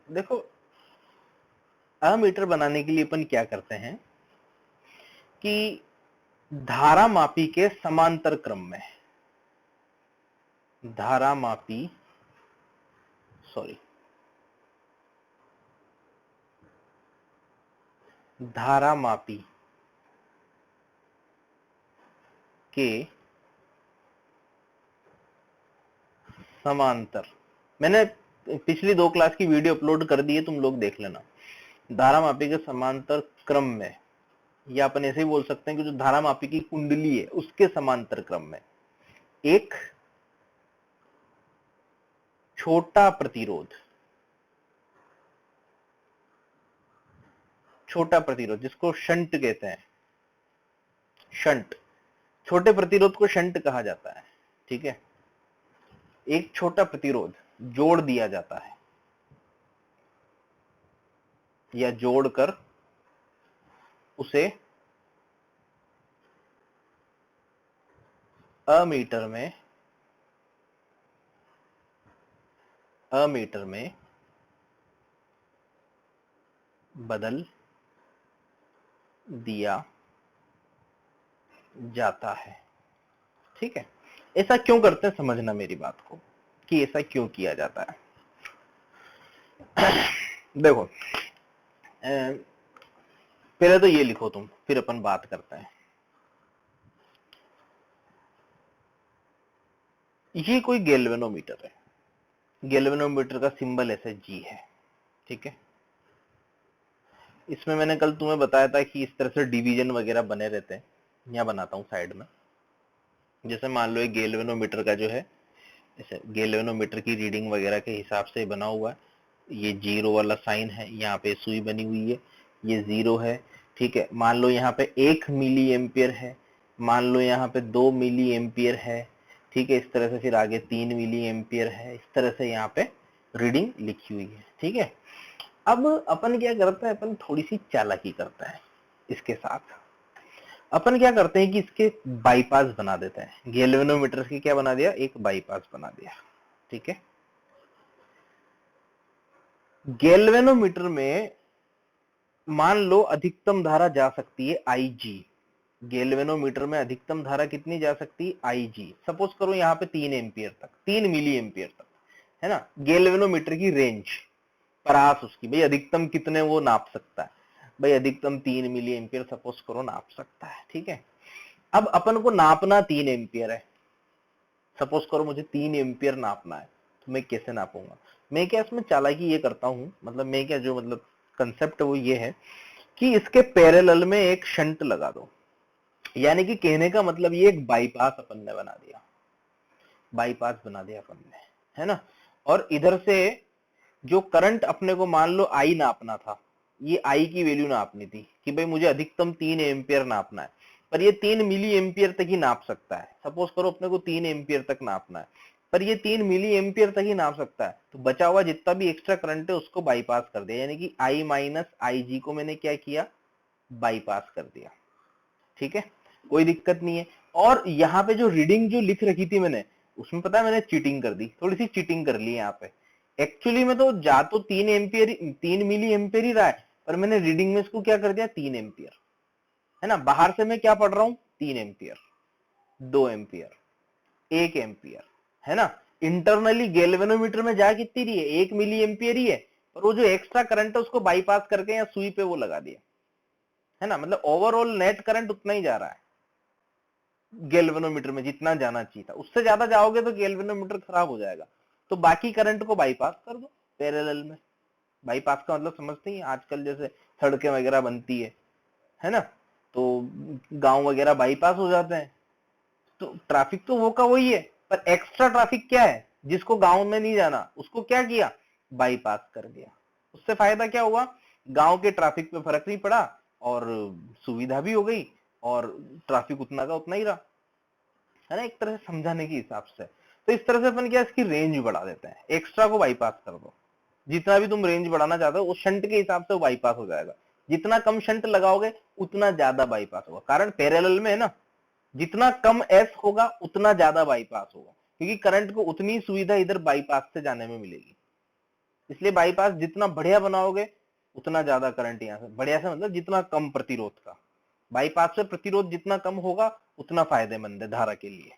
देखो, अमीटर बनाने के लिए अपन क्या करते हैं कि धारा मापी के समांतर क्रम में, धारा मापी के समांतर, मैंने पिछली 2 क्लास की वीडियो अपलोड कर दी है, तुम लोग देख लेना। धारा मापी के समांतर क्रम में, या अपन ऐसे ही बोल सकते हैं कि जो धारा मापी की कुंडली है उसके समांतर क्रम में एक छोटा प्रतिरोध जिसको शंट कहते हैं, शंट, छोटे प्रतिरोध को शंट कहा जाता है, ठीक है। एक छोटा प्रतिरोध जोड़ दिया जाता है या जोड़कर उसे अमीटर में बदल दिया जाता है, ठीक है। ऐसा क्यों करते हैं, समझना मेरी बात को कि ऐसा क्यों किया जाता है। देखो, पहले तो ये लिखो तुम, फिर अपन बात करते हैं। ये कोई गैल्वेनोमीटर है, गैल्वेनोमीटर का सिंबल ऐसे जी है, ठीक है। इसमें मैंने कल तुम्हें बताया था कि इस तरह से डिवीजन वगैरह बने रहते हैं, यहाँ बनाता हूँ साइड में। जैसे मान लो एक गैल्वेनोमीटर का जो है, जैसे गैल्वेनोमीटर की रीडिंग वगैरह के हिसाब से बना हुआ है। ये 0 वाला साइन है, यहाँ पे सुई बनी हुई है, ये 0 है, ठीक है। मान लो यहाँ पे 1 मिली एम्पियर है, मान लो यहाँ पे 2 मिली एम्पियर है, ठीक है। इस तरह से फिर आगे 3 मिली एम्पियर है, इस तरह से यहाँ पे रीडिंग लिखी हुई है, ठीक है। अब अपन क्या करते हैं, अपन थोड़ी सी चालाकी करते हैं इसके साथ। अपन क्या करते हैं कि इसके बाईपास बना देते हैं, गैल्वेनोमीटर के क्या बना दिया, एक बाईपास बना दिया, ठीक है। गैल्वेनोमीटर में मान लो अधिकतम धारा जा सकती है IG, गैल्वेनोमीटर में अधिकतम धारा कितनी जा सकती है, IG। सपोज करो यहाँ पे 3 एम्पियर तक, 3 मिली एम्पियर तक, है ना। गैल्वेनोमीटर की रेंज, परास उसकी, भाई अधिकतम कितने वो नाप सकता है, भाई अधिकतम 3 मिली एम्पियर सपोज करो नाप सकता है, ठीक है। अब अपन को नापना 3 एम्पियर है, सपोज करो मुझे 3 एम्पियर नापना है, तो मैं कैसे नापूंगा। मैं क्या इसमें चालाकी ये करता हूँ, मतलब मैं क्या, जो मतलब कंसेप्ट है वो ये है कि इसके पैरेलल में एक शंट लगा दो, यानी कि कहने का मतलब ये एक बाईपास अपन ने बना दिया, बाईपास बना दिया अपन ने, है ना। और इधर से जो करंट अपने को मान लो आई नापना था, ये आई की वैल्यू नापनी थी कि भाई मुझे अधिकतम 3 एम्पियर नापना है, पर ये 3 मिली एम्पियर तक ही नाप सकता है। सपोज करो अपने को 3 एम्पियर तक नापना है, पर ये 3 मिली एम्पियर तक ही नाप सकता है, तो बचा हुआ जितना भी एक्स्ट्रा करंट है उसको बाईपास कर दिया, यानी कि आई माइनस आई जी को मैंने क्या किया, बाईपास कर दिया, ठीक है। कोई दिक्कत नहीं है। और यहाँ पे जो रीडिंग जो लिख रखी थी मैंने, उसमें पता है मैंने चीटिंग कर दी, थोड़ी सी चीटिंग कर ली यहाँ पे। एक्चुअली में तो जा तो 3 एम्पियर, 3 मिली एम्पियर ही रहा है, पर मैंने रीडिंग में इसको क्या कर दिया, 3 एम्पियर, है ना। बाहर से मैं क्या पढ़ रहा हूँ, 3 एम्पियर, 2 एम्पियर, 1 एम्पियर, है ना। इंटरनली गैल्वेनोमीटर में जा कितनी रही है, 1 मिली एम्पियर ही है, पर वो जो एक्स्ट्रा करंट है उसको बाईपास करके या सुई पे वो लगा दिया, है ना। मतलब ओवरऑल नेट करंट उतना ही जा रहा है गैल्वेनोमीटर में जितना जाना चाहिए था, उससे ज्यादा जाओगे तो गैल्वेनोमीटर खराब हो जाएगा। तो बाकी करंट को बाईपास कर दो पैरेलल में। बाईपास का मतलब समझते ही, आजकल जैसे सड़कें वगैरह बनती है ना, तो गांव वगैरह बाईपास हो जाते हैं, तो ट्रैफिक तो वो का वही है, पर एक्स्ट्रा ट्रैफिक क्या है, जिसको गांव में नहीं जाना उसको क्या किया, बाईपास कर दिया। उससे फायदा क्या हुआ, गांव के ट्रैफिक पे फर्क नहीं पड़ा और सुविधा भी हो गई, और ट्रैफिक उतना का उतना ही रहा, है ना, एक तरह से समझाने के हिसाब से। तो इस तरह से अपन क्या, इसकी रेंज बढ़ा देते हैं, एक्स्ट्रा को बाईपास कर दो, जितना भी तुम रेंज बढ़ाना चाहते हो वो शंट के हिसाब से वो बाईपास हो जाएगा। जितना कम शंट लगाओगे उतना ज्यादा बाईपास होगा, कारण पैरेलल में है ना, जितना कम एस होगा उतना ज्यादा बाईपास होगा, क्योंकि करंट को उतनी सुविधा इधर बाईपास से जाने में मिलेगी, इसलिए बाईपास जितना बढ़िया बनाओगे उतना ज्यादा करंट यहाँ से, बढ़िया से मतलब जितना कम प्रतिरोध का, बाईपास से प्रतिरोध जितना कम होगा उतना फायदेमंद है धारा के लिए।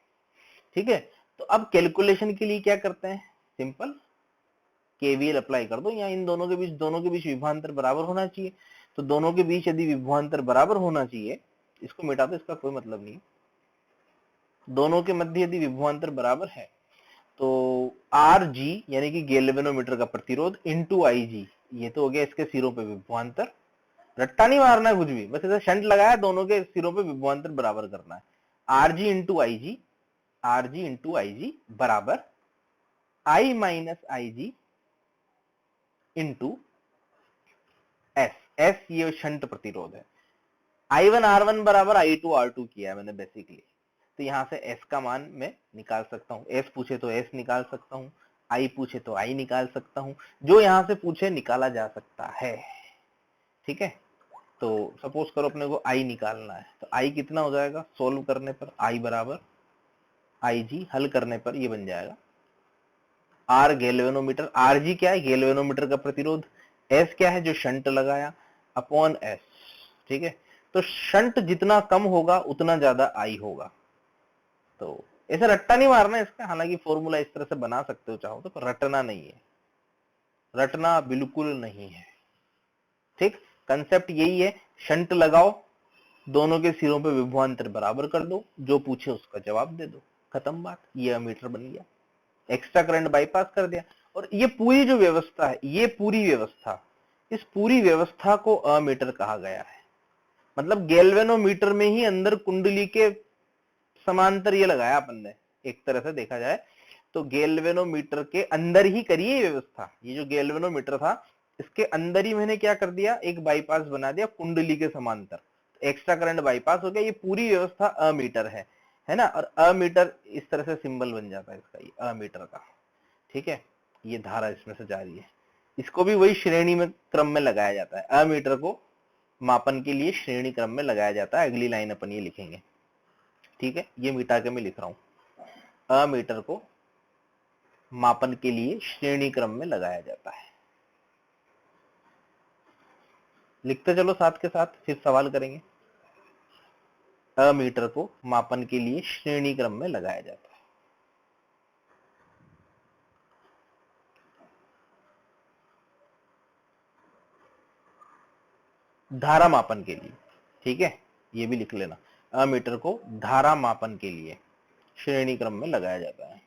ठीक है, तो अब कैलकुलेशन के लिए क्या करते हैं, सिंपल केवीएल अप्लाई कर दो। यहाँ इन दोनों के बीच विभवांतर बराबर होना चाहिए। तो दोनों के बीच यदि विभवांतर बराबर होना चाहिए, इसको मिटा दो, इसका कोई मतलब नहीं। दोनों के मध्य यदि विभवांतर बराबर है तो आर जी यानी कि गैल्वेनोमीटर का प्रतिरोध इंटू आई जी, ये तो हो गया इसके सिरों पे विभवांतर। रट्टा नहीं मारना है कुछ भी, बस ऐसे शंट लगाया, दोनों के सिरों पे विभवांतर बराबर करना है। आर जी इंटू आई जी, आर जी इंटू आई जी बराबर आई माइनस आई जी इंटू एस। एस ये शंट प्रतिरोध है। I1 R1 बराबर I2 R2 किया है मैंने बेसिकली, तो यहां से S का मान मैं निकाल सकता हूं। S पूछे तो S निकाल सकता हूं, I पूछे तो I निकाल सकता हूं, जो यहां से पूछे निकाला जा सकता है। ठीक है, तो सपोज करो अपने को I निकालना है, तो I कितना हो जाएगा, सोल्व करने पर I बराबर IG, हल करने पर ये बन जाएगा R गैल्वेनोमीटर, RG क्या है, गैल्वेनोमीटर का प्रतिरोध, S क्या है जो शंट लगाया, अपॉन S। ठीक है, तो शंट जितना कम होगा उतना ज्यादा आई होगा। तो ऐसा रट्टा नहीं मारना इसका, हालांकि फॉर्मूला इस तरह से बना सकते हो चाहो तो, पर रटना नहीं है, रटना बिल्कुल नहीं है। ठीक, कंसेप्ट यही है, शंट लगाओ, दोनों के सिरों पे विभवांतर बराबर कर दो, जो पूछे उसका जवाब दे दो, खत्म बात, ये अमीटर बन गया, एक्स्ट्रा करंट बाईपास कर दिया। और ये पूरी जो व्यवस्था है, ये पूरी व्यवस्था, इस पूरी व्यवस्था को अमीटर कहा गया है। मतलब गैल्वेनोमीटर में ही अंदर कुंडली के समांतर ये लगाया अपन ने, एक तरह से देखा जाए तो गैल्वेनोमीटर के अंदर ही करिए ये व्यवस्था। ये जो गैल्वेनोमीटर था इसके अंदर ही मैंने क्या कर दिया, एक बाईपास बना दिया कुंडली के समांतर, एक्स्ट्रा करंट बाईपास हो गया। ये पूरी व्यवस्था अमीटर है ना, और अमीटर इस तरह से सिंबल बन जाता है इसका, ये अमीटर का। ठीक है, ये धारा इसमें से जा रही है, इसको भी वही श्रेणी में क्रम में लगाया जाता है, अमीटर को मापन के लिए श्रेणी क्रम में लगाया जाता है। अगली लाइन अपन ये लिखेंगे। ठीक है, ये मिटा के मैं लिख रहा हूं, अमीटर को मापन के लिए श्रेणी क्रम में लगाया जाता है। लिखते चलो साथ के साथ, फिर सवाल करेंगे। अमीटर को मापन के लिए श्रेणी क्रम में लगाया जाता है। धारा मापन के लिए, ठीक है, ये भी लिख लेना, अमीटर को धारा मापन के लिए श्रेणी क्रम में लगाया जाता है।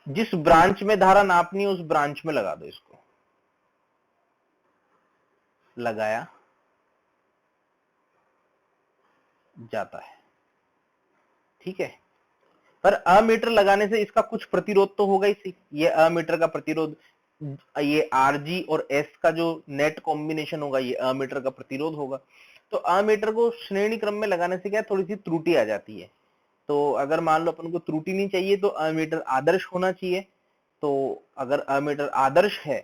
जिस ब्रांच में धारा नापनी है उस ब्रांच में लगा दो इसको, लगाया जाता है। ठीक है, पर अमीटर लगाने से इसका कुछ प्रतिरोध तो होगा ही। ये अमीटर का प्रतिरोध, ये आरजी और एस का जो नेट कॉम्बिनेशन होगा ये अमीटर का प्रतिरोध होगा। तो अमीटर को श्रेणी क्रम में लगाने से क्या थोड़ी सी त्रुटि आ जाती है। तो अगर मान लो अपन को त्रुटि नहीं चाहिए तो अमीटर आदर्श होना चाहिए। तो अगर अमीटर आदर्श है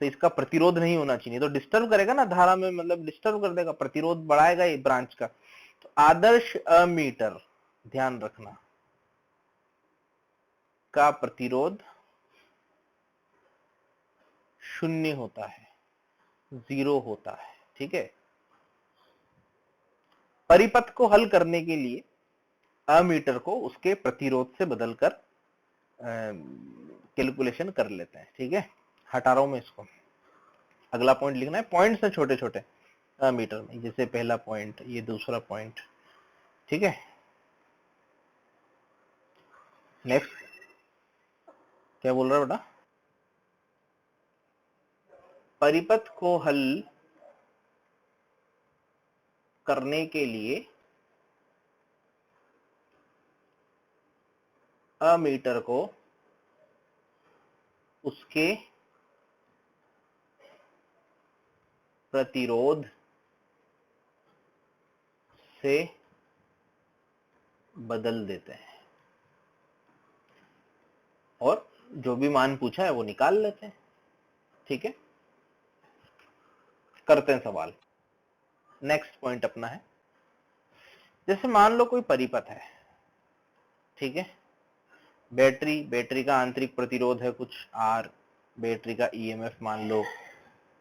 तो इसका प्रतिरोध नहीं होना चाहिए, तो डिस्टर्ब करेगा ना धारा में, मतलब डिस्टर्ब कर देगा, प्रतिरोध बढ़ाएगा ये ब्रांच का। तो आदर्श अमीटर, ध्यान रखना, का प्रतिरोध शून्य होता है, जीरो होता है। ठीक है, परिपथ को हल करने के लिए अमीटर को उसके प्रतिरोध से बदलकर कैलकुलेशन कर लेते हैं। ठीक है, हटा रहा हूं मैं इसको। अगला पॉइंट लिखना है, पॉइंट्स है छोटे छोटे अमीटर में, जैसे पहला पॉइंट, ये दूसरा पॉइंट। ठीक है, नेक्स्ट क्या बोल रहा है बेटा, परिपथ को हल करने के लिए अमीटर को उसके प्रतिरोध से बदल देते हैं और जो भी मान पूछा है वो निकाल लेते हैं। ठीक है, करते हैं सवाल। नेक्स्ट पॉइंट अपना है, जैसे मान लो कोई परिपथ है, ठीक है, बैटरी का आंतरिक प्रतिरोध है कुछ R, बैटरी का ईएमएफ मान लो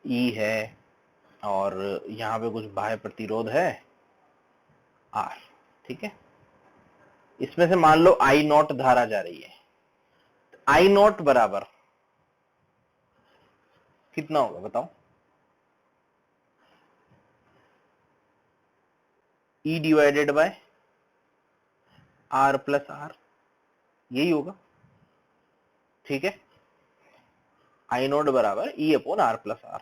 E है, और यहाँ पे कुछ बाह्य प्रतिरोध है R, ठीक है। इसमें से मान लो I नॉट धारा जा रही है, I नॉट बराबर कितना होगा बताओ? E divided by R plus R, यही होगा, ठीक है। I नॉट बराबर E upon R plus R।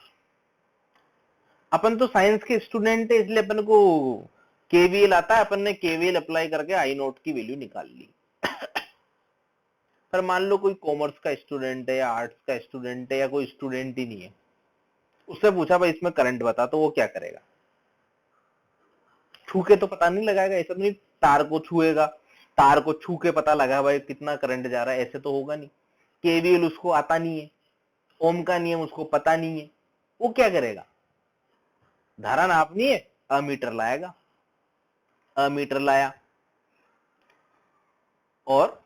अपन तो साइंस के स्टूडेंट है, इसलिए अपन को केवीएल आता है, अपन ने केवीएल अप्लाई करके आई नोट की वैल्यू निकाल ली। पर मान लो कोई कॉमर्स का स्टूडेंट है या आर्ट्स का स्टूडेंट है या कोई स्टूडेंट ही नहीं है, उससे पूछा भाई इसमें करंट बता, तो वो क्या करेगा? छू के तो पता नहीं लगाएगा, ऐसा नहीं तार को छुएगा, तार को छू के पता लगा भाई कितना करंट जा रहा है, ऐसे तो होगा नहीं। केवीएल उसको आता नहीं है, ओम का नियम उसको पता नहीं है, वो क्या करेगा? धारा नापनी है, अमीटर लाएगा, अमीटर लाया और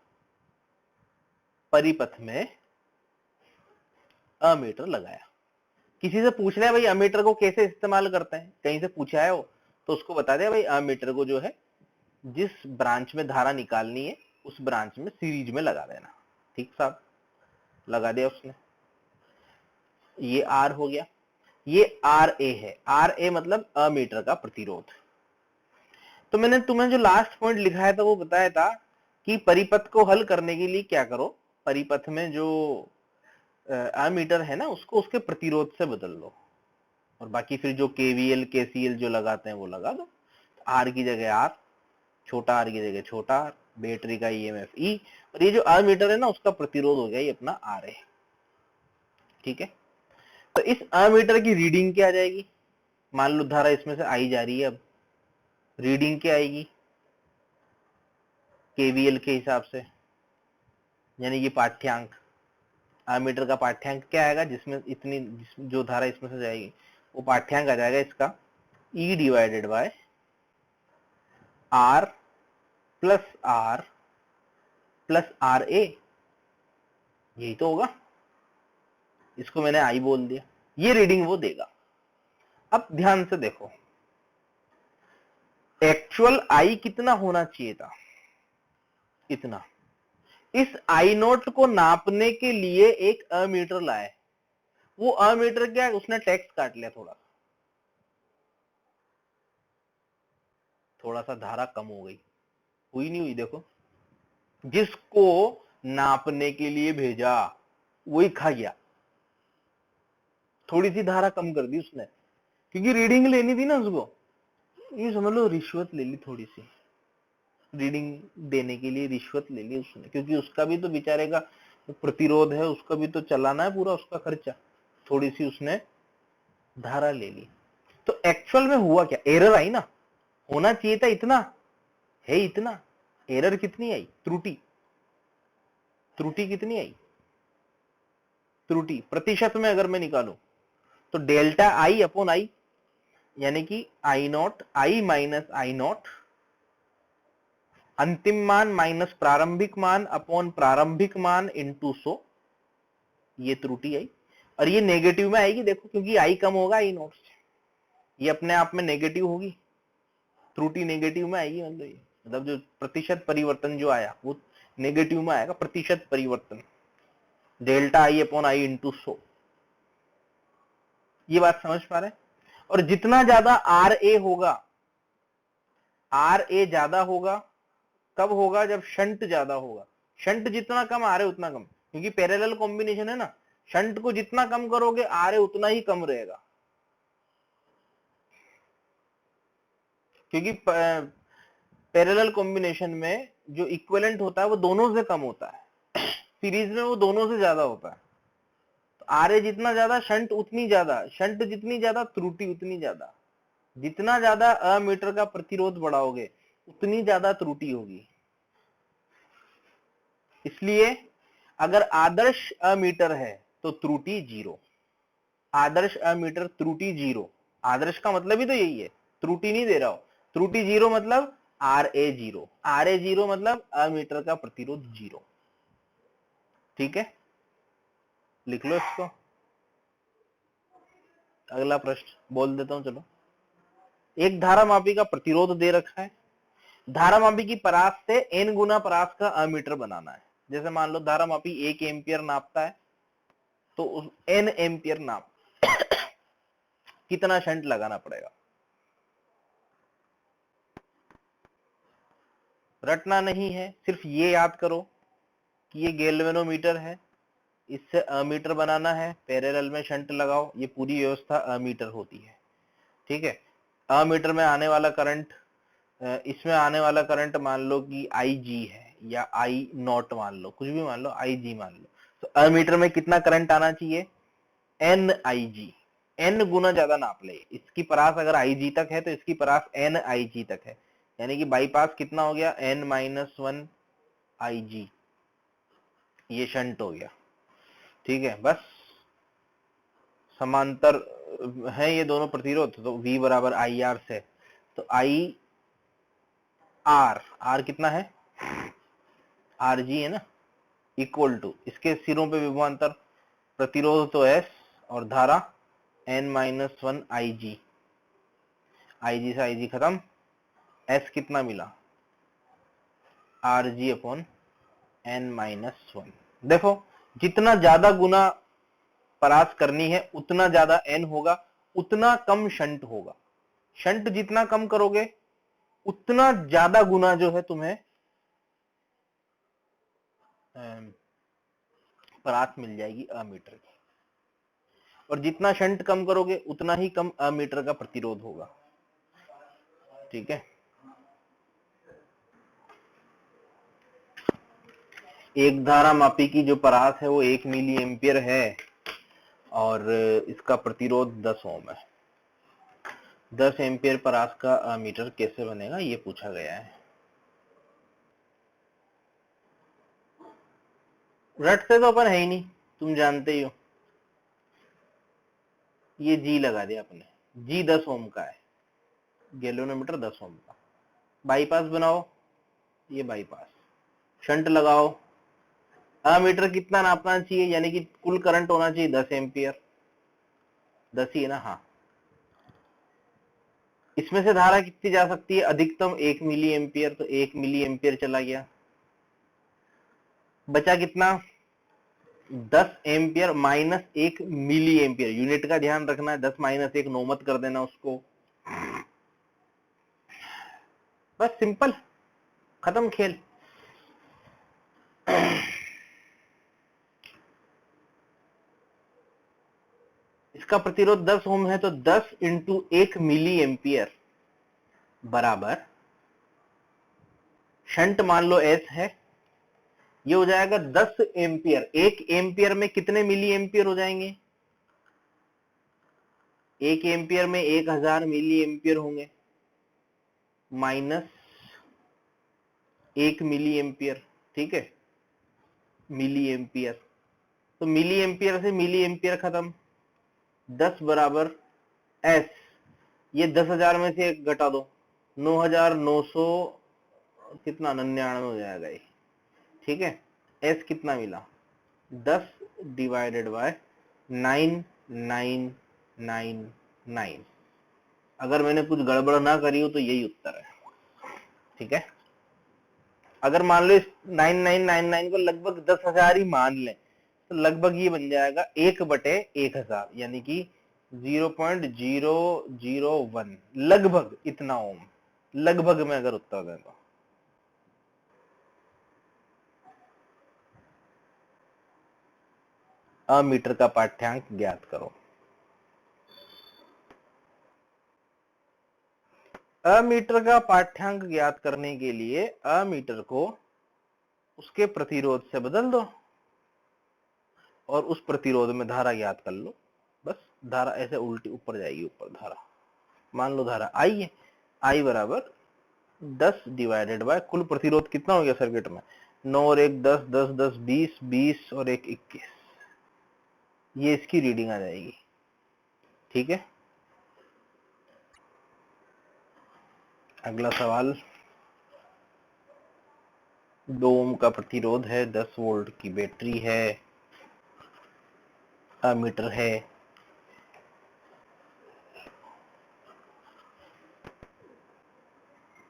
परिपथ में अमीटर लगाया। किसी से पूछ रहे हैं भाई अमीटर को कैसे इस्तेमाल करते हैं, कहीं से पूछा है वो, तो उसको बता दिया भाई अमीटर को जो है जिस ब्रांच में धारा निकालनी है उस ब्रांच में सीरीज में लगा देना। ठीक साहब, लगा दिया उसने, ये आर हो गया, ये आर ए है, आर ए मतलब अमीटर का प्रतिरोध। तो मैंने तुम्हें जो लास्ट पॉइंट लिखाया था वो बताया था कि परिपथ को हल करने के लिए क्या करो, परिपथ में जो अमीटर है ना उसको उसके प्रतिरोध से बदल लो, और बाकी फिर जो केवीएल केसीएल जो लगाते हैं वो लगा दो। आर की जगह आर, छोटा आर की जगह छोटा आर, बैटरी का ईएमएफ ई, और ये जो अमीटर है ना उसका प्रतिरोध हो गया ये अपना आर है। ठीक है, तो इस अमीटर की रीडिंग क्या आ जाएगी? मान लो धारा इसमें से आई जा रही है, अब रीडिंग क्या आएगी केवीएल के हिसाब से, यानी ये पाठ्यांक, अमीटर का पाठ्यांक क्या आएगा जिसमें इतनी जो धारा इसमें से जाएगी वो पाठ्यांक आ जाएगा इसका E divided by R plus R A, यही तो होगा, इसको मैंने I बोल दिया, ये रीडिंग वो देगा। अब ध्यान से देखो, एक्चुअल I कितना होना चाहिए था? इतना। इस I नोट को नापने के लिए एक अमीटर लाए, वो अमीटर क्या है, उसने टेक्स्ट काट लिया, थोड़ा सा धारा कम हो गई, हुई नहीं हुई? देखो, जिसको नापने के लिए भेजा वही खा गया, थोड़ी सी धारा कम कर दी उसने, क्योंकि रीडिंग लेनी थी ना उसको, ये समझ लो रिश्वत ले ली, थोड़ी सी रीडिंग देने के लिए रिश्वत ले ली उसने, क्योंकि उसका भी तो बेचारे का प्रतिरोध है, उसका भी तो चलाना है पूरा उसका खर्चा, थोड़ी सी उसने धारा ले ली। तो एक्चुअल में हुआ क्या? एरर आई ना, होना चाहिए था इतना, है इतना, एरर कितनी आई? त्रुटि, त्रुटि कितनी आई? त्रुटि प्रतिशत में अगर मैं निकालूं तो डेल्टा आई अपॉन आई, यानी कि I not, I minus I not, अंतिम मान माइनस प्रारंभिक मान अपॉन प्रारंभिक मान इंटू 100, ये त्रुटि आई। और ये नेगेटिव में आएगी, देखो, क्योंकि आई कम होगा आई नॉट से, ये अपने आप में नेगेटिव होगी, त्रुटि नेगेटिव में आएगी, मतलब जो प्रतिशत परिवर्तन जो आया वो नेगेटिव में आएगा, प्रतिशत परिवर्तन, delta I upon I into 100। ये बात समझ पा रहे हैं? और जितना ज्यादा आर ए होगा, आर ए ज्यादा होगा, कब होगा? जब शंट ज्यादा होगा, शंट जितना कम आर ए उतना कम, क्योंकि पैरेलल कॉम्बिनेशन है ना, शंट को जितना कम करोगे आर ए उतना ही कम रहेगा, क्योंकि पैरेलल कॉम्बिनेशन में जो इक्विवेलेंट होता है वो दोनों से कम होता है, सीरीज में वो दोनों से ज्यादा होता है। तो आर ए जितना ज्यादा शंट उतनी ज्यादा, शंट जितनी ज्यादा त्रुटि उतनी ज्यादा, जितना ज्यादा अमीटर का प्रतिरोध बढ़ाओगे उतनी ज्यादा त्रुटि होगी। इसलिए अगर आदर्श अमीटर है तो त्रुटि 0, आदर्श अमीटर त्रुटि 0, आदर्श का मतलब ही तो यही है, त्रुटि नहीं दे रहा हूं। त्रुटि 0 मतलब RA0, RA0 मतलब अमीटर का प्रतिरोध 0। ठीक है, लिख लो इसको। अगला प्रश्न बोल देता हूं, चलो। एक धारामापी का प्रतिरोध दे रखा है, धारामापी की परास से n गुना परास का अमीटर बनाना है। जैसे मान लो धारामापी 1 एम्पियर नापता है, तो उस n एम्पियर नाप कितना शंट लगाना पड़ेगा। रटना नहीं है, सिर्फ ये याद करो कि ये गैल्वेनोमीटर है, इससे अमीटर बनाना है, पैरेलल में शंट लगाओ, ये पूरी व्यवस्था अमीटर होती है। ठीक है, अमीटर में आने वाला करंट, इसमें आने वाला करंट मान लो कि IG है या I0 मान लो, कुछ भी मान लो, IG मान लो, तो अमीटर में कितना करंट आना चाहिए, NIG। n गुना ज्यादा नाप ले, इसकी परास अगर IG तक है तो इसकी परास NIG तक है, यानी कि बाईपास कितना हो गया, n-1 IG, ये शंट हो गया। ठीक है, बस समांतर है ये दोनों प्रतिरोध, तो V बराबर IR से, तो R कितना है, RG है ना, इक्वल टू इसके सिरों पे विभवांतर, प्रतिरोध तो S और धारा n-1 IG, IG से IG खत्म, S कितना मिला, RG अपॉन n-1। देखो जितना ज्यादा गुना परास करनी है उतना ज्यादा n होगा, उतना कम शंट होगा। शंट जितना कम करोगे उतना ज्यादा गुना जो है तुम्हें परास मिल जाएगी अमीटर की, और जितना शंट कम करोगे उतना ही कम अमीटर का प्रतिरोध होगा। ठीक है, एक धारा मापी की जो परास है वो 1 मिली एम्पियर है और इसका प्रतिरोध 10 ओम है। 10 एम्पियर परास का अमीटर कैसे बनेगा ये पूछा गया है। रटते तो अपन है ही नहीं, तुम जानते ही हो। ये G लगा दिया अपने, G 10 ओम का है, गैल्वेनोमीटर 10 ओम का। बाईपास बनाओ, ये बाईपास, शंट लगाओ, अमीटर कितना नापना चाहिए, यानी कि कुल करंट होना चाहिए 10 एम्पियर, 10 ही है ना, हाँ। इसमें से धारा कितनी जा सकती है, अधिकतम 1 मिली एम्पियर, तो 1 मिली एम्पियर चला गया, बचा कितना 10 ampere minus 1 milli ampere, unit का ध्यान रखना है, 10 माइनस 1 नो मत कर देना उसको, बस सिंपल, खत्म खेल। इसका प्रतिरोध 10 ओम है, तो 10 इंटू 1 मिली एम्पियर बराबर, शंट मान लो S है, ये हो जाएगा 10 एम्पियर। 1 एम्पियर में कितने मिली एम्पियर हो जाएंगे, 1 एम्पियर में 1000 मिली एम्पियर होंगे, माइनस 1 मिली एम्पियर। ठीक है, मिली एम्पियर, तो मिली एम्पियर से मिली एम्पियर खत्म, 10 बराबर S, ये 10,000 में से एक घटा दो, 9,900 कितना 99 हो जाएगा ये। ठीक है, S कितना मिला, 10 डिवाइडेड बाय 9999। अगर मैंने कुछ गड़बड़ ना करी हो तो यही उत्तर है। ठीक है, अगर मान लो इस 9999 को लगभग 10,000 ही मान लें तो लगभग ये बन जाएगा 1/1000, यानी कि 0.001, लगभग इतना ओम, लगभग में अगर उत्तर दें तो। अमीटर का पाठ्यांक ज्ञात करो। अमीटर का पाठ्यांक ज्ञात करने के लिए अमीटर को उसके प्रतिरोध से बदल दो और उस प्रतिरोध में धारा ज्ञात कर लो, बस। धारा ऐसे उल्टी ऊपर जाएगी, ऊपर धारा, मान लो धारा I है, I बराबर 10 डिवाइडेड बाय कुल प्रतिरोध कितना हो गया सर्किट में, 9 और 1 10, 10 10 20, 20 और 1 21, ये इसकी रीडिंग आ जाएगी। ठीक है, अगला सवाल, 2 ओम का प्रतिरोध है, 10 वोल्ट की बैटरी है, मीटर है,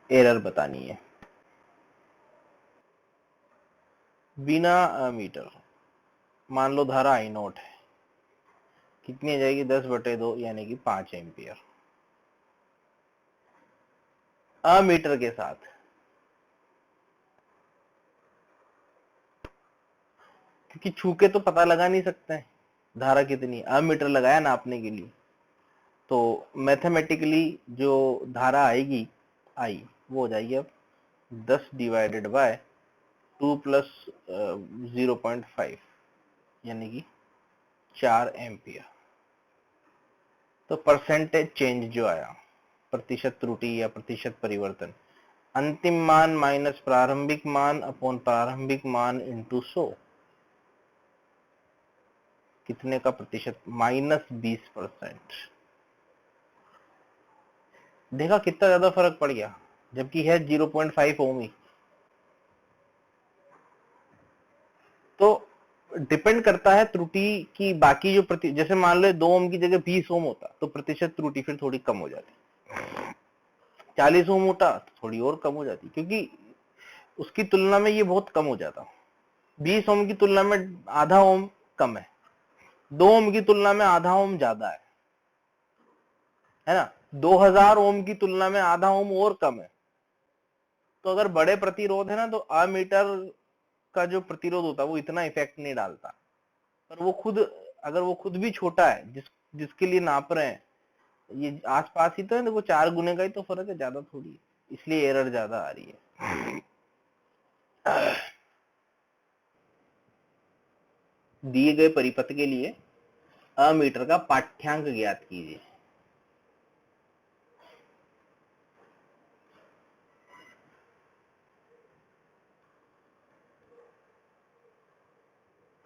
एरर बतानी है। बिना मीटर, मान लो धारा आई नोट है, कितनी आ जाएगी 10/2 यानी कि 5 एम्पियर। मीटर के साथ, क्योंकि छू के तो पता लगा नहीं सकते हैं धारा कितनी, मीटर लगाया नापने के लिए, तो मैथमेटिकली जो धारा आएगी आई वो हो जाएगी अब 10/2 प्लस 0.5 यानी कि 4 एम्पियर। तो परसेंटेज चेंज जो आया, प्रतिशत त्रुटि या प्रतिशत परिवर्तन, अंतिम मान माइनस प्रारंभिक मान अपॉन प्रारंभिक मान इंटू 100, कितने का प्रतिशत, -20%। देखा कितना ज्यादा फर्क पड़ गया, जबकि है 0.5 ओम ही। तो डिपेंड करता है त्रुटि की, बाकी जो जैसे मान लो 2 ओम की जगह 20 ओम होता तो प्रतिशत त्रुटि फिर थोड़ी कम हो जाती, 40 ओम होता तो थोड़ी और कम हो जाती, क्योंकि उसकी तुलना में ये बहुत कम हो जाता। 20 ओम की तुलना में आधा ओम कम है, 2 ओम की तुलना में आधा ओम ज्यादा है ना, 2000 ओम की तुलना में आधा ओम और कम है। तो अगर बड़े प्रतिरोध है ना तो अमीटर का जो प्रतिरोध होता है वो इतना इफेक्ट नहीं डालता, पर वो खुद, अगर वो खुद भी छोटा है जिसके लिए नाप रहे हैं, ये आसपास ही तो है, देखो 4 गुने का ही तो फर्क है, ज्यादा थोड़ी है, इसलिए एरर ज्यादा आ रही है। दिए गए परिपथ के लिए अमीटर का पाठ्यांक ज्ञात कीजिए।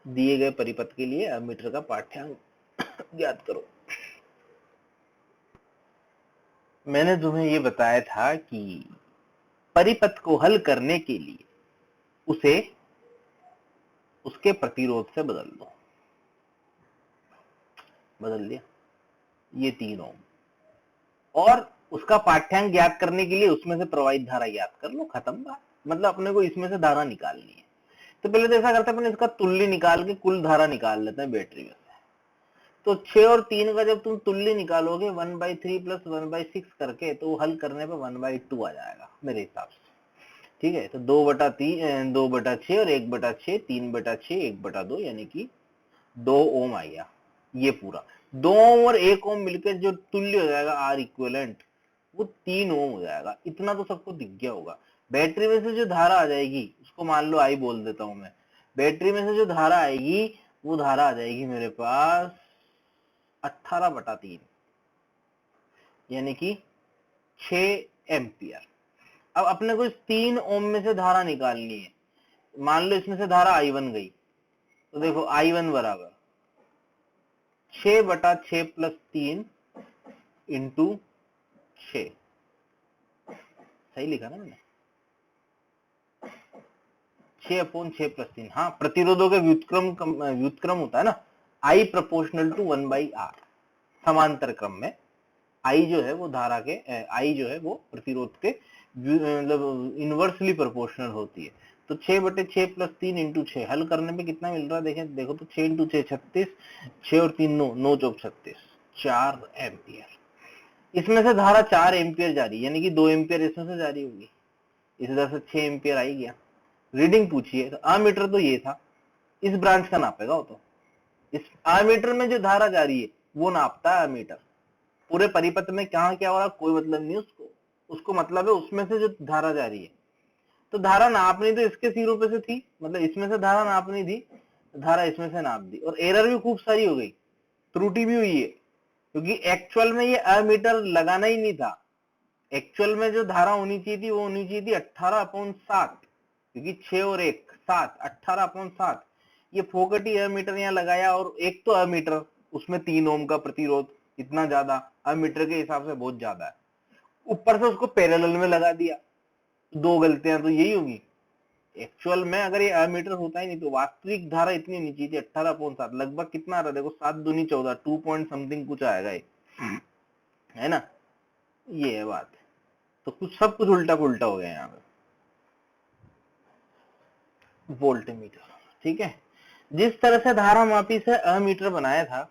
दिए गए परिपथ के लिए अमीटर का पाठ्यांक ज्ञात करो। मैंने तुम्हें ये बताया था कि परिपथ को हल करने के लिए उसे उसके प्रतिरोध से बदल दो, बदल दिया, ये 3 ओम, और उसका पाठ्यांक ज्ञात करने के लिए उसमें से प्रवाहित धारा ज्ञात कर लो, खत्म बात। मतलब अपने को इसमें से धारा निकालनी है, तो पहले तो ऐसा करते हैं, अपने इसका तुल्य निकाल के कुल धारा निकाल लेते हैं बैटरी में से। तो 6 और 3 का जब तुम तुल्य निकालोगे 1/3 प्लस 1/6 करके, तो हल करने पे 1/2 आ जाएगा मेरे हिसाब से, ठीक है। तो 2/3, 2/6 और 1/6, 3/6, 1/2 यानी कि 2 ओम आ गया। ये पूरा 2 ओम और 1 ओम मिलकर जो तुल्य हो जाएगा आर इक्विवेलेंट, वो 3 ओम हो जाएगा। इतना तो सबको दिख गया होगा। बैटरी में से जो धारा आ जाएगी उसको मान लो आई बोल देता हूं मैं, बैटरी में से जो धारा आएगी वो धारा आ जाएगी मेरे पास 18/3 यानी कि 6 एम्पियर। अब अपने को इस 3 ओम में से धारा निकालनी है। मान लो इसमें से धारा I1 गई, तो देखो I1 बराबर 6/6 प्लस 3 इंटू 6, सही लिखा ना मैंने, 6/6 प्लस 3। हाँ, प्रतिरोधों के व्युत्क्रम होता है ना, I प्रोपोर्शनल टू 1/R, समांतर क्रम में I जो है वो धारा के, I जो है वो प्रतिरोध के मतलब इनवर्सली प्रोपोर्शनल होती है। तो 6/6 प्लस 3 इंटू 6, हल करने पे कितना मिल रहा है देखें, देखो तो 6 इंटू 6 36, 6 और 3 9, 9 चौक 36, 4 एम्पियर। इसमें से धारा 4 एम्पियर जा रही है, यानी कि 2 एम्पियर इसमें से जारी होगी, इस तरह से 6 एम्पियर आई गया। रीडिंग पूछिए तो अमीटर तो ये था, इस ब्रांच का नापेगा वो, तो इस अमीटर में जो धारा जा रही है वो नापता है अमीटर। पूरे परिपथ में कहां क्या हो रहा कोई मतलब नहीं उसको, उसको मतलब है उसमें से जो धारा जा रही है। तो धारा नापनी तो इसके सिरों पे से थी, मतलब इसमें से धारा नापनी थी, धारा इसमें से नाप दी, और एरर भी खूब सारी हो गई, त्रुटि भी हुई है, क्योंकि एक्चुअल में ये अमीटर लगाना ही नहीं था। एक्चुअल में जो धारा होनी चाहिए थी वो होनी चाहिए थी 18/7, क्योंकि 6 और 1 7, 18/7। ये फोकटी अमीटर यहाँ लगाया, और एक तो अमीटर उसमें 3 ओम का प्रतिरोध, इतना ज्यादा अमीटर के हिसाब से बहुत ज्यादा है। ऊपर से उसको पैरेलल में लगा दिया, दो गलतियां तो यही होगी। एक्चुअल में अगर ये एमीटर होता ही नहीं तो वास्तविक धारा इतनी नीचे थी 18.7, लगभग कितना आ रहा है देखो, 7 दूनी 14, 2 पॉइंट समथिंग कुछ आएगा ये, है ना। ये है बात। तो कुछ सब कुछ उल्टा पुल्टा हो गया यहाँ पे। वोल्ट मीटर, ठीक है। जिस तरह से धारा मापी से अमीटर बनाया था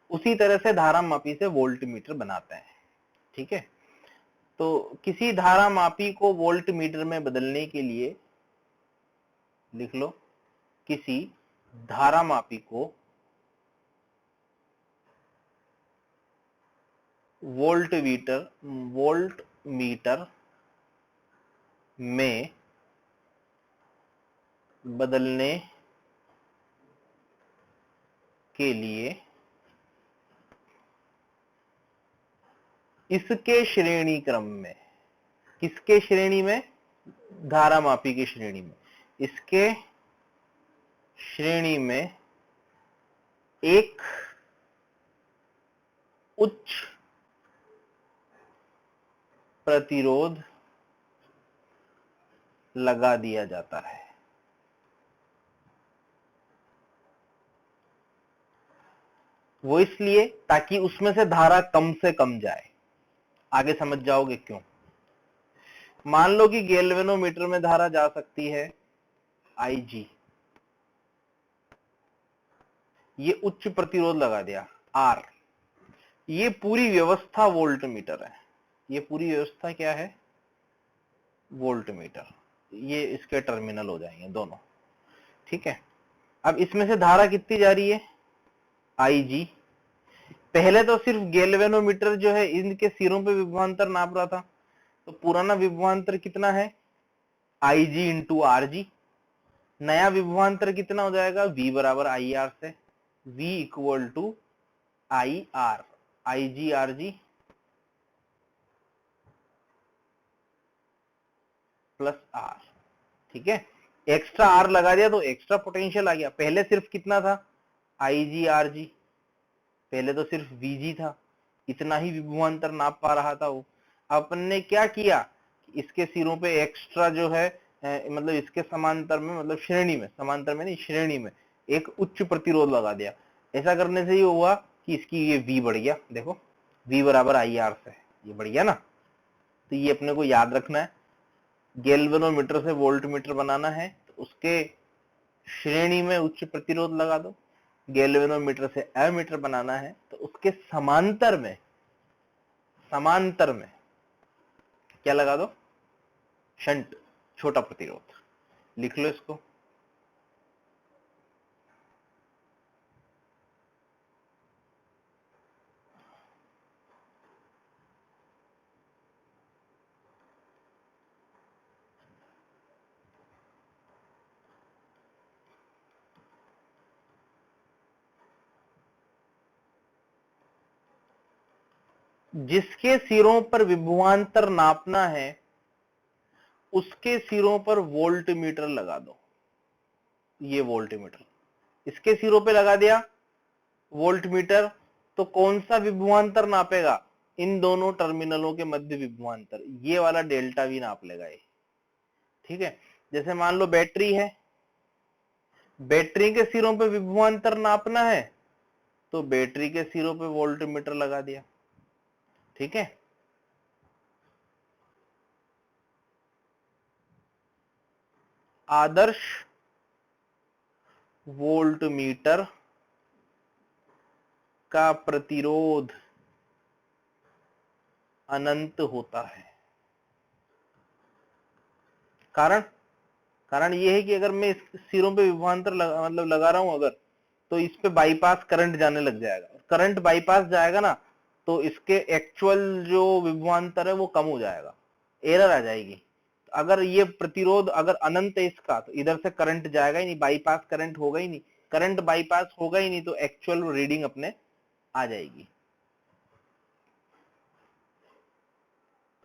उसी तरह से धारा मापी से वोल्ट मीटर बनाते हैं, ठीक है। तो किसी धारा मापी को वोल्ट मीटर में बदलने के लिए लिख लो, किसी धारा मापी को वोल्ट मीटर में बदलने के लिए इसके श्रेणी क्रम में, किसके श्रेणी में, धारा मापी की श्रेणी में, इसके श्रेणी में एक उच्च प्रतिरोध लगा दिया जाता है। वो इसलिए ताकि उसमें से धारा कम से कम जाए। आगे समझ जाओगे क्यों। मान लो कि गैल्वेनोमीटर में धारा जा सकती है IG, ये उच्च प्रतिरोध लगा दिया R, ये पूरी व्यवस्था वोल्ट मीटर है, ये पूरी व्यवस्था क्या है, वोल्ट मीटर। ये इसके टर्मिनल हो जाएंगे दोनों, ठीक है। अब इसमें से धारा कितनी जा रही है, IG। पहले तो सिर्फ गैल्वेनोमीटर जो है इनके सिरों पे विभवांतर नाप रहा था, तो पुराना विभवांतर कितना है, IG इंटू RG। नया विभवांतर कितना हो जाएगा, V बराबर IR से, V equal to IR, IG RG plus R, ठीक है। एक्स्ट्रा R लगा दिया तो एक्स्ट्रा पोटेंशियल आ गया। पहले सिर्फ कितना था, IG RG, पहले तो सिर्फ VG था, इतना ही विभवांतर नाप पा रहा था वो। अपन ने क्या किया, इसके सिरों पे एक्स्ट्रा जो है मतलब इसके समांतर में, मतलब श्रेणी में, समांतर में नहीं श्रेणी में एक उच्च प्रतिरोध लगा दिया। ऐसा करने से ये हुआ कि इसकी ये V बढ़ गया, देखो V बराबर IR से, ये बढ़ गया ना। तो ये अपने को याद रखना है, गैल्वेनोमीटर से वोल्ट मीटर बनाना है तो उसके श्रेणी में उच्च प्रतिरोध लगा दो। गैल्वेनोमीटर से एमीटर बनाना है तो उसके समांतर में क्या लगा दो, शंट, छोटा प्रतिरोध। लिख लो इसको। जिसके सिरों पर विभवांतर नापना है उसके सिरों पर वोल्ट मीटर लगा दो। ये वोल्ट मीटर इसके सिरों पे लगा दिया वोल्ट मीटर, तो कौन सा विभवांतर नापेगा, इन दोनों टर्मिनलों के मध्य विभवांतर, ये वाला डेल्टा वी नाप लेगा ये, ठीक है। जैसे मान लो बैटरी है, बैटरी के सिरों पे विभवांतर नापना है तो बैटरी के सिरों पे वोल्ट मीटर लगा दिया, ठीक है। आदर्श वोल्ट मीटर का प्रतिरोध अनंत होता है। कारण ये है कि अगर मैं इस सिरों पे विभवांतर मतलब लगा रहा हूं अगर, तो इस पे बाईपास करंट जाने लग जाएगा, करंट बाईपास जाएगा ना तो इसके एक्चुअल जो विभवांतर है वो कम हो जाएगा, एरर आ जाएगी। अगर ये प्रतिरोध अगर अनंत है इसका तो इधर से करंट जाएगा ही नहीं, बाईपास करंट होगा ही नहीं, करंट बाईपास होगा ही नहीं तो एक्चुअल रीडिंग अपने आ जाएगी।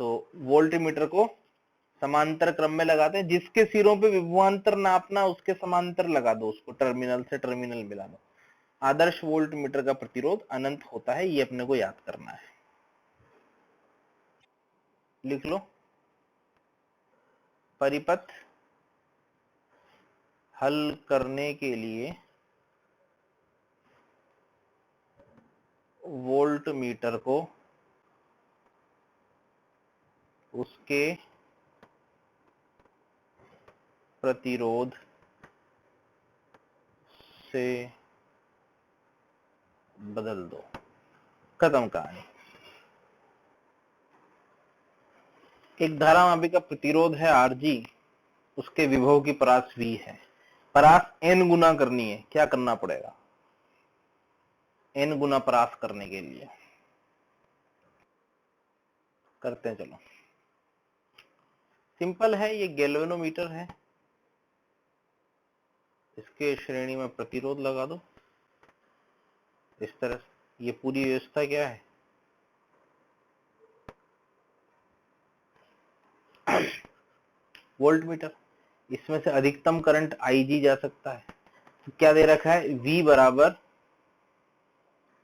तो वोल्ट मीटर को समांतर क्रम में लगाते हैं, जिसके सिरों पे विभवांतर नापना उसके समांतर लगा दो, उसको टर्मिनल से टर्मिनल मिला दो। आदर्श वोल्ट मीटर का प्रतिरोध अनंत होता है, ये अपने को याद करना है। लिख लो, परिपथ हल करने के लिए वोल्ट मीटर को उसके प्रतिरोध से बदल दो। खत्म कहानी। एक धारा मापी का प्रतिरोध है आरजी, उसके विभव की परास V है। परास n गुना करनी है, क्या करना पड़ेगा? n गुना परास करने के लिए करते हैं, चलो सिंपल है। ये गैल्वेनोमीटर है, इसके श्रेणी में प्रतिरोध लगा दो इस तरह से। ये पूरी व्यवस्था क्या है? Volt meter. इसमें से अधिकतम करंट IG जा सकता है। तो क्या दे रखा है? V बराबर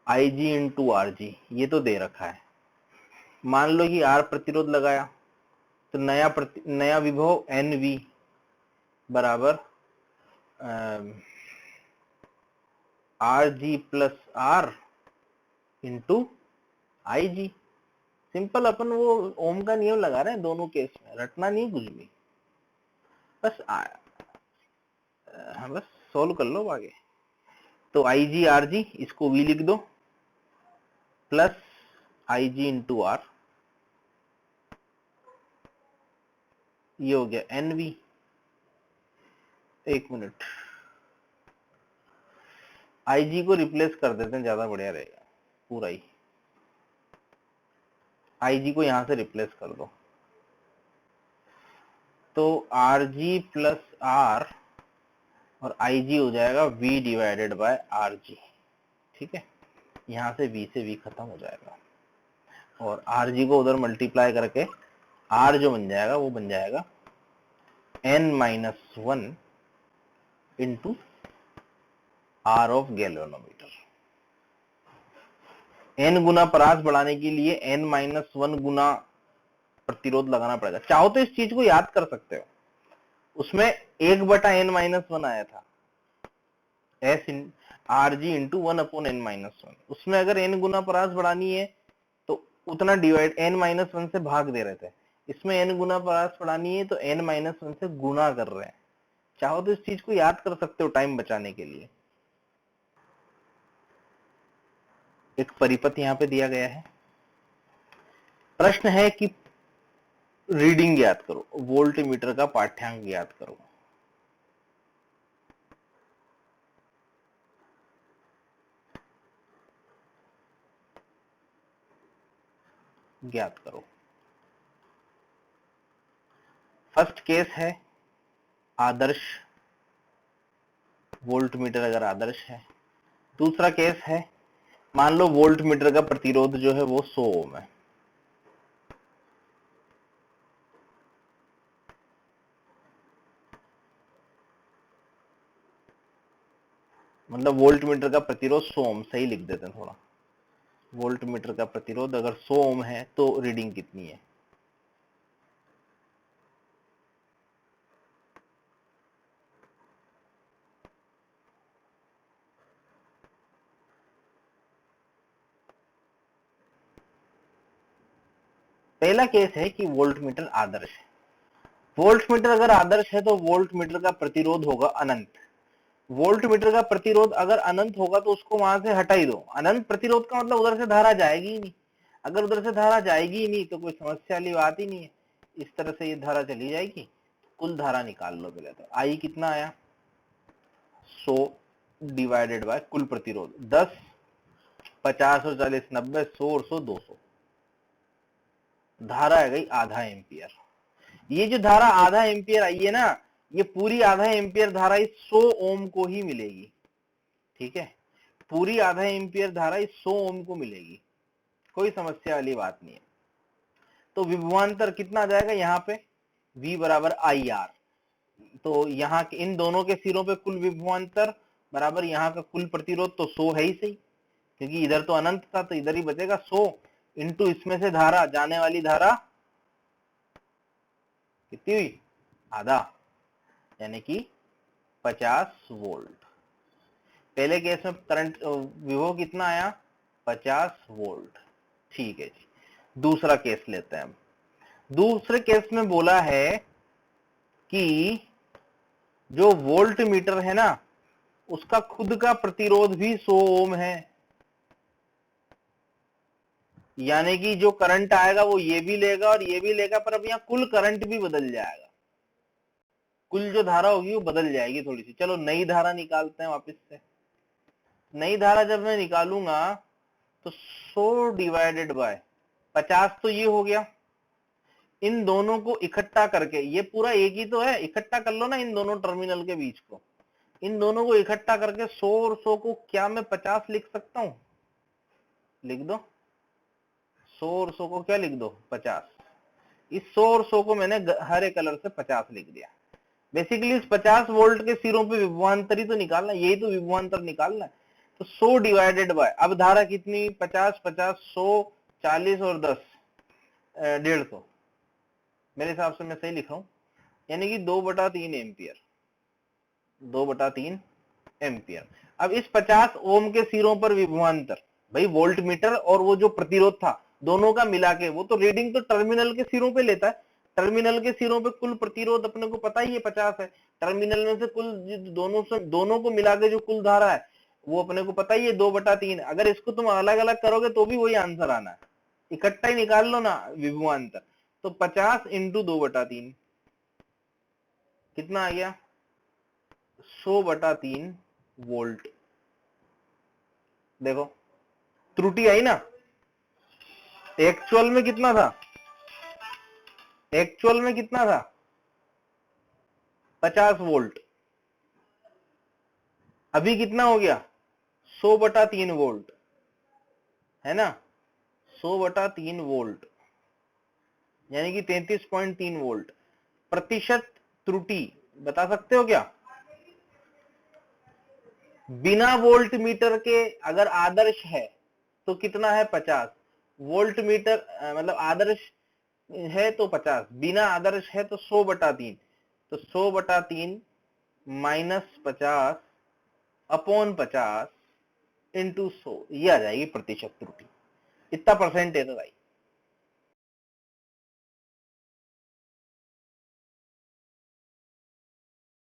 IG इंटू RG, ये तो दे रखा है। मान लो कि R प्रतिरोध लगाया तो नया विभव NV बराबर RG plus R into IG। Simple, अपन वो ओम का नियम लगा रहे हैं दोनों केस में, रटना नहीं कुछ भी, बस बस सोल्व कर लो आगे। तो IG RG, इसको V लिख दो, प्लस IG इंटू R, ये हो गया NV। एक मिनट, IG को रिप्लेस कर देते हैं, ज्यादा बढ़िया रहेगा पूरा ही। IG को यहां से रिप्लेस कर दो, तो RG प्लस R और IG हो जाएगा V डिवाइडेड बाय RG। ठीक है, यहां से V से V खत्म हो जाएगा और RG को उधर मल्टीप्लाई करके R जो बन जाएगा वो बन जाएगा n-1 into R of galvanometer. n गुना परास बढ़ाने के लिए n-1 गुना प्रतिरोध लगाना पड़ेगा। चाहो तो इस चीज को याद कर सकते हो, उसमें 1/n-1 आया था, S RG इंटू 1/n-1। उसमें अगर n गुना परास बढ़ानी है तो उतना डिवाइड n-1 से भाग दे रहे थे, इसमें n गुना परास बढ़ानी है तो n-1 से गुना कर रहे हैं। चाहो तो इस चीज को याद कर सकते हो टाइम बचाने के लिए। एक परिपथ यहां पे दिया गया है, प्रश्न है कि रीडिंग ज्ञात करो, वोल्ट मीटर का पाठ्यांक ज्ञात करो। ज्ञात करो। फर्स्ट केस है आदर्श वोल्ट मीटर, अगर आदर्श है। दूसरा केस है, मान लो वोल्ट मीटर का प्रतिरोध जो है वो 100 ओम है। मतलब वोल्ट मीटर का प्रतिरोध 100 ओम, सही लिख देते हैं थोड़ा। वोल्ट मीटर का प्रतिरोध अगर 100 ओम है तो रीडिंग कितनी है? पहला केस है कि वोल्ट मीटर आदर्श है। वोल्ट मीटर अगर आदर्श है तो वोल्ट मीटर का प्रतिरोध होगा अनंत। वोल्ट मीटर का प्रतिरोध अगर अनंत होगा तो उसको वहां से हटा ही दो। अनंत प्रतिरोध का मतलब उधर से धारा जाएगी ही नहीं। अगर उधर से धारा जाएगी ही नहीं तो कोई समस्या वाली बात ही नहीं है। इस तरह से ये धारा चली जाएगी। कुल धारा निकाल लो पहले तो। आई कितना आया? 100 डिवाइडेड बाय कुल प्रतिरोध 10, 50 और 40 90, 100 और 100 200। धारा आ गई आधा एम्पियर। ये जो धारा आधा एम्पियर आई है ना, ये पूरी आधा एम्पियर धारा इस 100 ओम को ही मिलेगी। ठीक है, पूरी आधा एम्पियर धारा इस 100 ओम को मिलेगी, कोई समस्या वाली बात नहीं है। तो विभवांतर कितना आ जाएगा यहाँ पे? V बराबर IR। तो यहाँ के इन दोनों के सिरों पे कुल विभवांतर बराबर यहाँ का कुल प्रतिरोध तो 100 है ही सही, क्योंकि इधर तो अनंत था तो इधर ही बचेगा 100 इंटू इसमें से धारा, जाने वाली धारा कितनी हुई, आधा, यानी कि 50 वोल्ट। पहले केस में करंट विभव कितना आया, 50 वोल्ट। ठीक है जी, दूसरा केस लेते हैं हम। दूसरे केस में बोला है कि जो वोल्ट मीटर है ना, उसका खुद का प्रतिरोध भी 100 ओम है, यानी कि जो करंट आएगा वो ये भी लेगा और ये भी लेगा, पर अब यहाँ कुल करंट भी बदल जाएगा, कुल जो धारा होगी वो बदल जाएगी थोड़ी सी। चलो नई धारा निकालते हैं वापस से। नई धारा जब मैं निकालूंगा तो 100 डिवाइडेड बाय 50 तो ये हो गया, इन दोनों को इकट्ठा करके, ये पूरा एक ही तो है, इकट्ठा कर लो ना इन दोनों टर्मिनल के बीच को, इन दोनों को इकट्ठा करके 100 और 100 को क्या मैं 50 लिख सकता हूं, लिख दो 100 और 100 को क्या लिख दो 50। इस 100 और 100 को मैंने हरे कलर से 50 लिख दिया। बेसिकली इस 50 वोल्ट के सिरों पे विभवांतर ही तो निकालना, यही तो विभवांतर निकालना है। तो 100 डिवाइडेड बाय, अब धारा कितनी, 50 50 100 40 और 10 150, मेरे हिसाब से मैं सही लिखा हूं, यानी कि 2/3 एम्पियर, 2/3 एम्पियर। अब इस 50 ओम के सिरों पर विभवांतर, भाई वोल्ट मीटर और वो जो प्रतिरोध था दोनों का मिला के, वो तो रीडिंग तो टर्मिनल के सिरों पे लेता है, टर्मिनल के सिरों पे कुल प्रतिरोध अपने को पता ही है 50 है, टर्मिनल में से कुल दोनों को मिला के जो कुल धारा है वो अपने को पता ही है 2/3। अगर इसको तुम अलग अलग करोगे तो भी वही आंसर आना है, इकट्ठा ही निकाल लो ना विभवांतर। तो 50 इंटू 2/3 कितना आ गया, 100/3 वोल्ट। देखो त्रुटि आई ना, एक्चुअल में कितना था, एक्चुअल में कितना था 50 वोल्ट, अभी कितना हो गया 100/3 वोल्ट, है ना, 100/3 वोल्ट, यानी कि 33.3 वोल्ट। प्रतिशत त्रुटि बता सकते हो क्या, बिना वोल्ट मीटर के अगर आदर्श है तो कितना है 50 वोल्ट मीटर, मतलब आदर्श है तो 50, बिना आदर्श है तो 100/3, तो 100/3 -50 अपॉन 50 इंटू 100, ये आ जाएगी प्रतिशत त्रुटि। इतना परसेंट है तो भाई